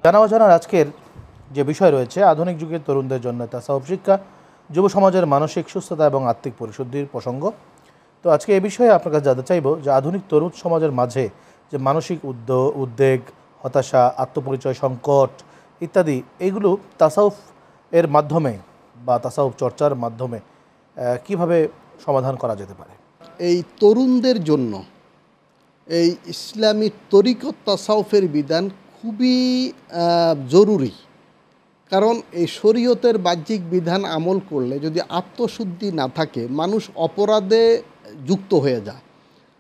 জানা অজানার আজকের যে বিষয় রয়েছে, আধুনিক যুগের তরুণদের জন্য তাসাউফ শিক্ষা, যুব সমাজের মানসিক সুস্থতা এবং আত্মিক পরিশুদ্ধির প্রসঙ্গ। তো আজকে এই বিষয়ে আপনার কাছে জানতে চাইব যে আধুনিক তরুণ সমাজের মাঝে যে মানসিক উদ্বেগ, হতাশা, আত্মপরিচয় সংকট ইত্যাদি, এইগুলো তাসাউফ এর মাধ্যমে বা তাসাউফ চর্চার মাধ্যমে কিভাবে সমাধান করা যেতে পারে? এই তরুণদের জন্য এই ইসলামী তরিকত তাসাউফের বিধান খুবই জরুরি। কারণ এই শরীয়তের বাহ্যিক বিধান আমল করলে যদি আত্মশুদ্ধি না থাকে, মানুষ অপরাধে যুক্ত হয়ে যায়।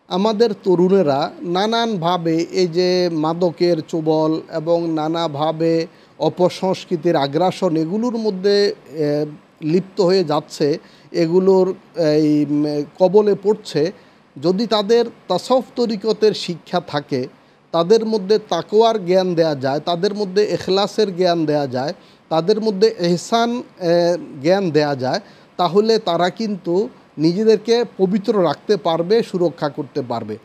আমাদের তরুণেরা নানানভাবে এই যে মাদকের চোবল এবং নানাভাবে অপসংস্কৃতির আগ্রাসন, এগুলোর মধ্যে লিপ্ত হয়ে যাচ্ছে, এগুলোর এই কবলে পড়ছে। যদি তাদের তাসাউফ তরিকতের শিক্ষা থাকে, তাদের মধ্যে তাকওয়ার জ্ঞান দেয়া যায়, তাদের মধ্যে ইখলাসের জ্ঞান দেয়া যায়, তাদের মধ্যে ইহসান জ্ঞান দেয়া যায়, তাহলে তারা কিন্তু নিজেদেরকে পবিত্র রাখতে পারবে, সুরক্ষা করতে পারবে।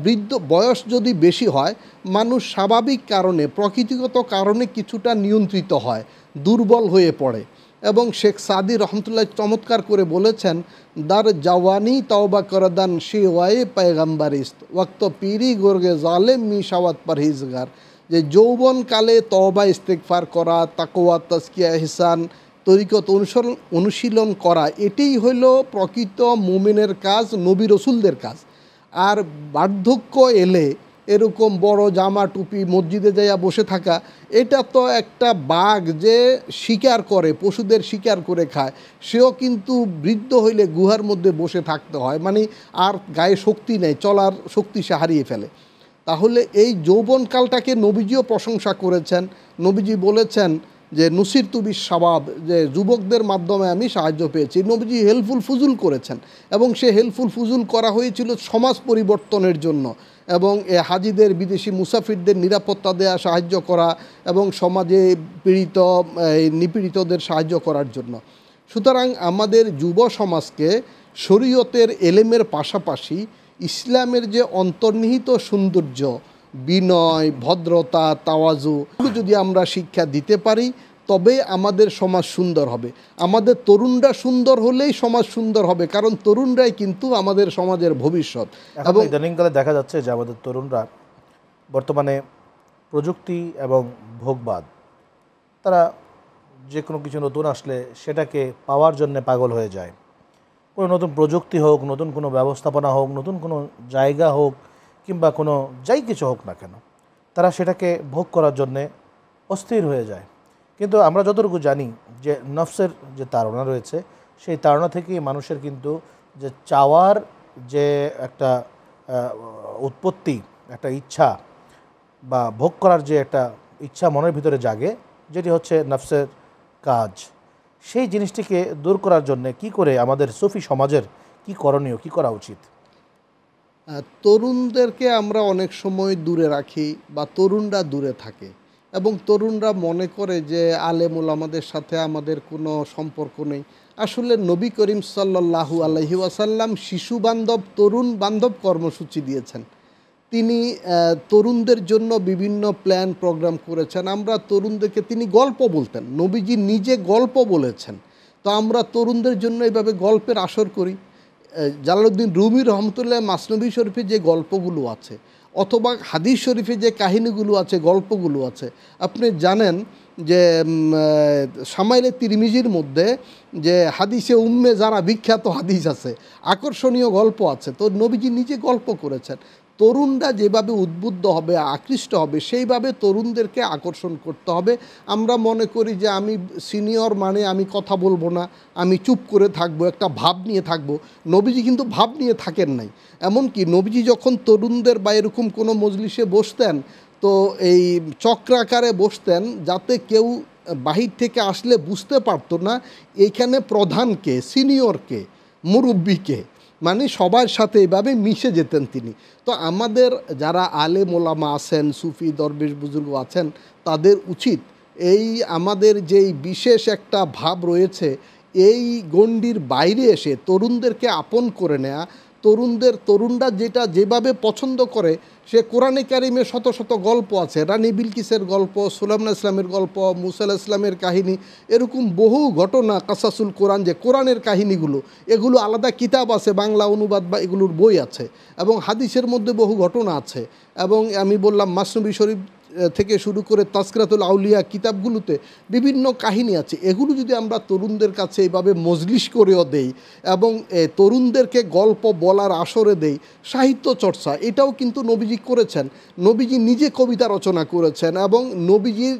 বৃদ্ধ বয়স যদি বেশি হয়, মানুষ স্বাভাবিক কারণে, প্রকৃতিগত কারণে কিছুটা নিয়ন্ত্রিত হয়, দুর্বল হয়ে পড়ে। এবং শেখ সাদি রহমতুল্লাহ চমৎকার করে বলেছেন, দার জওয়ানি তওবা করদান শিওয়ায়ে পয়গম্বরিস্ত ওয়াক্ত পীরি গোরগে জালেম মিশাওয়াত পরহিজগার। যে যৌবনকালে তওবা ইস্তেগফার করা, তাকওয়া, তাজকিয়া, ইহসান, তরিকত অনুশীলন করা, এটাই হইল প্রকৃত মুমিনের কাজ, নবী রসুলদের কাজ। আর বার্ধক্য এলে এরকম বড় জামা টুপি মসজিদে যাইয়া বসে থাকা, এটা তো একটা বাঘ যে শিকার করে, পশুদের শিকার করে খায়, সেও কিন্তু বৃদ্ধ হইলে গুহার মধ্যে বসে থাকতে হয়, মানে আর গায়ে শক্তি নেই, চলার শক্তি সে হারিয়ে ফেলে। তাহলে এই যৌবনকালটাকে নবীজিও প্রশংসা করেছেন। নবীজি বলেছেন যে নুসির তুবির স্বভাব, যে যুবকদের মাধ্যমে আমি সাহায্য পেয়েছি। নবীজি হেল্পফুল ফুজুল করেছেন, এবং সে হেল্পফুল ফুজুল করা হয়েছিল সমাজ পরিবর্তনের জন্য, এবং হাজিদের, বিদেশি মুসাফিরদের নিরাপত্তা দেয়া, সাহায্য করা, এবং সমাজে পীড়িত নিপীড়িতদের সাহায্য করার জন্য। সুতরাং আমাদের যুব সমাজকে শরীয়তের এলেমের পাশাপাশি ইসলামের যে অন্তর্নিহিত সৌন্দর্য, বিনয়, ভদ্রতা, তাওয়াজু, যদি আমরা শিক্ষা দিতে পারি, তবে আমাদের সমাজ সুন্দর হবে। আমাদের তরুণরা সুন্দর হলেই সমাজ সুন্দর হবে, কারণ তরুণরাই কিন্তু আমাদের সমাজের ভবিষ্যৎ। এবং ইদানিংকালে দেখা যাচ্ছে যে আমাদের তরুণরা বর্তমানে প্রযুক্তি এবং ভোগবাদ, তারা যে কোনো কিছু নতুন আসলে সেটাকে পাওয়ার জন্য পাগল হয়ে যায়। কোনো নতুন প্রযুক্তি হোক, নতুন কোনো ব্যবস্থাপনা হোক, নতুন কোনো জায়গা হোক, কিংবা কোনো যাই কিছু হোক না কেন, তারা সেটাকে ভোগ করার জন্যে অস্থির হয়ে যায়। কিন্তু আমরা যতটুকু জানি যে নফসের যে তাড়না রয়েছে, সেই তাড়না থেকেই মানুষের কিন্তু যে চাওয়ার যে একটা উৎপত্তি, একটা ইচ্ছা বা ভোগ করার যে একটা ইচ্ছা মনের ভিতরে জাগে, যেটি হচ্ছে নফসের কাজ, সেই জিনিসটিকে দূর করার জন্য কি করে আমাদের সুফি সমাজের কি করণীয়, কি করা উচিত? তরুণদেরকে আমরা অনেক সময় দূরে রাখি, বা তরুণরা দূরে থাকে, এবং তরুণরা মনে করে যে আলেম ওলামাদের সাথে আমাদের কোনো সম্পর্ক নেই। আসলে নবী করিম সাল্লাল্লাহু আলাইহি ওয়াসাল্লাম শিশু বান্ধব, তরুণ বান্ধব কর্মসূচি দিয়েছেন। তিনি তরুণদের জন্য বিভিন্ন প্ল্যান প্রোগ্রাম করেছেন। আমরা তরুণদেরকে, তিনি গল্প বলতেন, নবীজি নিজে গল্প বলেছেন। তো আমরা তরুণদের জন্য এইভাবে গল্পের আসর করি। জালালউদ্দিন রুমি রহমতুল্লাহ মাসনবী শরীফে যে গল্পগুলো আছে, অথবা হাদিস শরীফে যে কাহিনীগুলো আছে, গল্পগুলো আছে, আপনি জানেন যে শামাইলে তিরমিজির মধ্যে যে হাদিসে উম্মে যারা বিখ্যাত হাদিস আছে, আকর্ষণীয় গল্প আছে। তো নবীজি নিজে গল্প করেছেন। তরুণরা যেভাবে উদ্বুদ্ধ হবে, আকৃষ্ট হবে, সেইভাবে তরুণদেরকে আকর্ষণ করতে হবে। আমরা মনে করি যে আমি সিনিয়র, মানে আমি কথা বলবো না, আমি চুপ করে থাকবো, একটা ভাব নিয়ে থাকবো। নবীজি কিন্তু ভাব নিয়ে থাকেন নাই। এমনকি নবীজি যখন তরুণদের বা এরকম কোনো মজলিসে বসতেন, তো এই চক্রাকারে বসতেন, যাতে কেউ বাহির থেকে আসলে বুঝতে পারতো না এইখানে প্রধানকে, সিনিয়রকে, মুরব্বীকে, মানে সবার সাথে এইভাবে মিশে যেতেন তিনি। তো আমাদের যারা আলেম ওলামা আছেন, সুফি দরবেশ বুজুর্গ আছেন, তাদের উচিত এই আমাদের যেই বিশেষ একটা ভাব রয়েছে, এই গণ্ডির বাইরে এসে তরুণদেরকে আপন করে নেয়া, তরুণরা যেভাবে পছন্দ করে, সে কোরআনে কারিমে শত শত গল্প আছে, রানী বিলকিসের গল্প, সুলাইমান ইসলামের গল্প, মুসা আলাইহিস সালামের কাহিনী, এরকম বহু ঘটনা, কাসাসুল কোরআন, যে কোরআনের কাহিনীগুলো, এগুলো আলাদা কিতাব আছে, বাংলা অনুবাদ বা এগুলোর বই আছে, এবং হাদিসের মধ্যে বহু ঘটনা আছে। এবং আমি বললাম মাসনবী শরীফ থেকে শুরু করে তাজকিরাতুল আউলিয়া কিতাবগুলোতে বিভিন্ন কাহিনী আছে। এগুলো যদি আমরা তরুণদের কাছে এইভাবে মজলিস করেও দেই এবং তরুণদেরকে গল্প বলার আসরে দেই, সাহিত্য চর্চা এটাও কিন্তু নবীজি করেছেন। নবীজি নিজে কবিতা রচনা করেছেন এবং নবীজির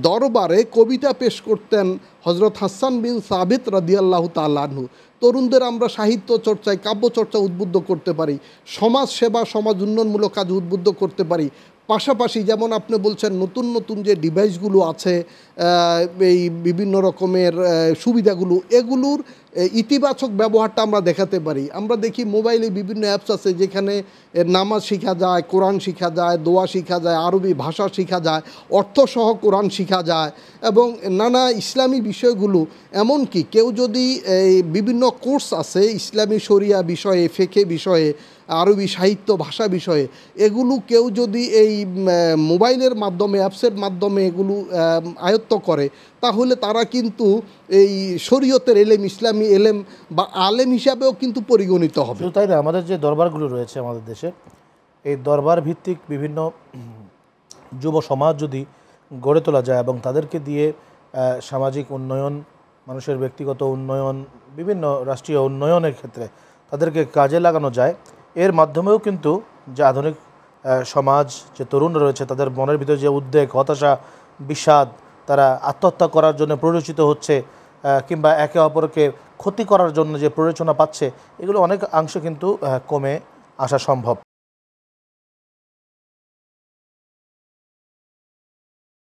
দরবারে কবিতা পেশ করতেন হজরত হাসান বিন সাবিত রাদিয়াল্লাহু তাআলা আনহু। তরুণদের আমরা সাহিত্য চর্চায়, কাব্য চর্চা উদ্বুদ্ধ করতে পারি, সমাজ সেবা, সমাজ উন্নয়নমূলক কাজ উদ্বুদ্ধ করতে পারি। পাশাপাশি যেমন আপনি বলছেন নতুন নতুন যে ডিভাইসগুলো আছে, এই বিভিন্ন রকমের সুবিধাগুলো, এগুলোর ইতিবাচক ব্যবহারটা আমরা দেখাতে পারি। আমরা দেখি মোবাইলে বিভিন্ন অ্যাপস আছে যেখানে নামাজ শেখা যায়, কোরআন শেখা যায়, দোয়া শেখা যায়, আরবি ভাষা শেখা যায়, অর্থসহ কোরআন শেখা যায় এবং নানা ইসলামী বিষয়গুলো। এমনকি কেউ যদি বিভিন্ন কোর্স আছে ইসলামী শরিয়া বিষয়ে, ফেকে বিষয়ে, আরবি সাহিত্য ভাষা বিষয়ে, এগুলো কেউ যদি এই মোবাইলের মাধ্যমে, অ্যাপসের মাধ্যমে এগুলো আয়ত্ত করে, তাহলে তারা কিন্তু এই শরীয়তের এলেম, ইসলামী এলেম বা আলেম হিসাবেও কিন্তু পরিগণিত হবে। শুধু তাই না, আমাদের যে দরবারগুলো রয়েছে আমাদের দেশে, এই দরবার ভিত্তিক বিভিন্ন যুব সমাজ যদি গড়ে তোলা যায় এবং তাদেরকে দিয়ে সামাজিক উন্নয়ন, মানুষের ব্যক্তিগত উন্নয়ন, বিভিন্ন রাষ্ট্রীয় উন্নয়নের ক্ষেত্রে তাদেরকে কাজে লাগানো যায়, এর মাধ্যমেও কিন্তু যে আধুনিক সমাজ, যে তরুণ রয়েছে, তাদের মনের ভিতরে যে উদ্বেগ, হতাশা, বিষাদ, তারা আত্মহত্যা করার জন্য প্ররোচিত হচ্ছে কিংবা একে অপরকে ক্ষতি করার জন্য যে প্ররোচনা পাচ্ছে, এগুলো অনেক অংশে কিন্তু কমে আসা সম্ভব।